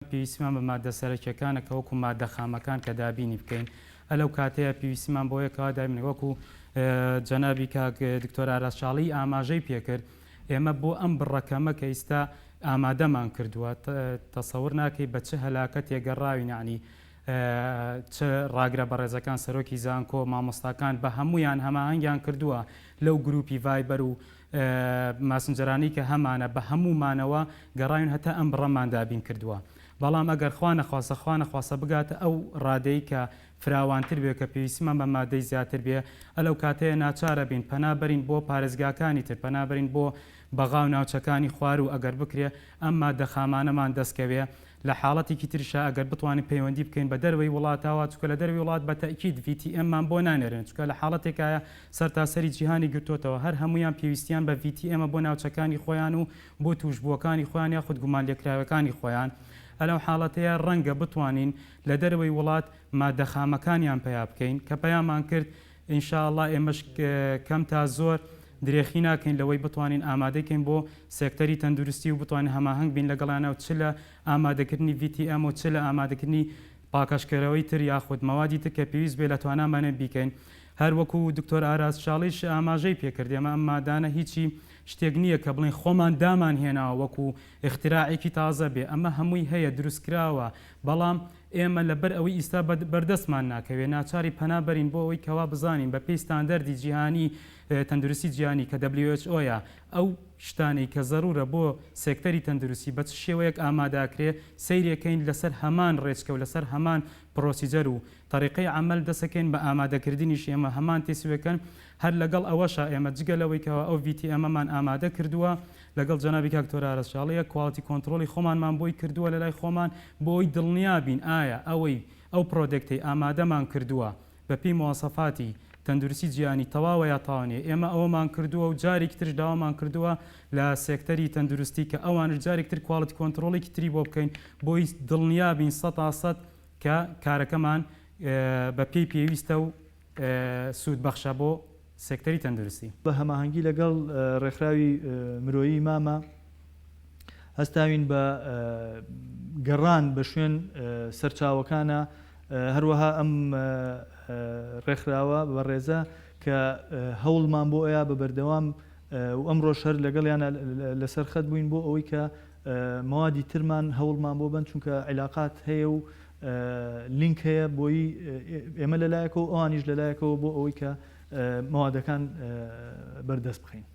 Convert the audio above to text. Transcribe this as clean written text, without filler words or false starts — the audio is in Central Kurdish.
پێویستیمان بە مادە سەرەکیەکانە کە وەکو مادە خامەکان کە دابینی بکەین ئەلەو کاتەیە پێویستیمان بۆ یەکەوە دابین وەکو جەنابی کاک دکتۆر ئاراس-چاڵی ئاماژەی پێکرد ئێمە بۆ ئەم بڕەکەمە کە ئێستا ئامادەمان کردووە تەسەور ناکەی بە چه هەلاکە تێگەڕاوین یعنی چه ڕاگرە بەڕێزەکان سەرۆکی زانکۆ مامۆستاکان بە هەمویان هەماهەنگیان کردووە لەو گروپی ڤایبەر و ماسنجەرانی کە هەمانە بە هەمومانەوە گەڕاوین هەتا ئەم بڕەمان دابین کردووە. بەڵام ئەگەر خوا نەخواسە بگاتە ئەو ڕادەی کە فراوانتر بێ کە پێویستیمان بە مادەی زیاتر بێ ئەلەو کاتەیە ناچارە بین پەنابەرین بۆ پارێزگاکانی تر پەنابەرین بۆ بەغا و ناوچەکانی خوار و ئەگەر بکرێ ئەم مادە خامانەمان دەستکەوێ لە حاڵەتێکی ترشا ئەگەر بتوانین پەیوەندی بکەین بە دەروەی وڵاتاوە چکە لە دەروی وڵات بە تەئکید VTM-مان بۆ نانێرن چکە لە حاڵەتێکایە سەرتاسەری جیهانی گرتوتەوە هەر هەمویان پێویستیان بە VTM بۆ ناوچەکانی خۆیان و بۆ توشبووەکانی خۆیان یاخود گومان لێکراوەکانی خۆیان ئەلەو حاڵەتەیە ڕەنگە بتوانین لە دەروەی وڵات مادە خامەکانیان پیا بکەین کە پەیامان کرد ئینشاءڵڵا ئێمەش کەم تا زۆر درێخی ناکەین لەوەی بتوانین ئامادەکەین بۆ سێکتەری تەندروستی و بتوانین هەماهەنگ بین لەگەڵانە و چ لە ئامادەکردنی VTM و چ لە ئامادەکردنی پاکەشکەرەوەی تر یاخود مەوادی تر کە پێویست بێ لە توانامانە بیکەین. هەر وەکو دکتۆر ئاراس-چاڵیش ئاماژەی پێکرد ئێمە ئەم مادانە هیچی شتێک نییە کە بڵین خۆمان دامان هێناوە وەکو اختراعێکی تازە بێ ئەمە هەمووی هەیە دروستکراوە بەڵام ئێمە لەبەر ئەوەی ئیستا بەردەستمان ناکەوێ ناچاری پەنابەرین بۆ ئەوەی کەوا بزانین بە پێی ستاندەردی جیهانی تەندروستی جیهانی کە WHO ئەو شتانەی کە زەرورە بۆ سێکتەری تەندروستی بە چ شێوەیەک ئاماداکرێ سەیرەکەین لەسەر هەمان ڕێچکە و لەسەر هەمان پرۆسیجەر و طریقەی عمل دەسەکەین بە ئامادەکردنیش ئێمە هەمان تێسوەکەن هەر لەگەڵ ئەوەشە ئێمە جگە لەوەی کەەوە ئەو VTM-مان ئامادە کردووە لەگەڵ جەنابی کاک دکتۆر ئاراس-چاڵیە کواڵیتی کۆنتڕۆلی خۆمانمان بۆی کردووە لە لای خۆمان بۆی دڵنیابین ئایا ئەو پرۆدەکتەی ئامادەمان کردووە بە پێی مواصفاتی تەندروستی جیهانی تەواوە یا تاوانێ ئێمە ئەوەمان کردووە و جارێکی ترش داوامان کردووە لە سێکتەری تەندروستی کە ئەوانش جارێک تر کواڵیتی کۆنتڕۆڵێکی تری بۆ بکەین بۆی دڵنیابین 100% کە کارەکەمان بە پێی پێویستە و سوودبەخشە بۆ سێکتەری تەندروستی. بە هەماهەنگی لەگەڵ ڕێکخراوی مرۆیی مامە هەستاوین بە گەڕان بە شوێن سەرچاوەکانە هەروەها ئەم ڕێکخراوە بە ڕێزە کە هەوڵمان بۆ ئەیە بە بەردەوام و ئەمڕۆ شەر لەگەڵیان لەسەر خەت بووین بۆ ئەوەی کە مەوادی ترمان هەوڵمان بۆ بن چونکە عیلاقات هەیە و لینک هەیە بۆی ئێمە لەلایەکەوە ئەوانیش لەلایەکەوە بۆ ئەوەی کە مەوادەکان بەردەست بخەین.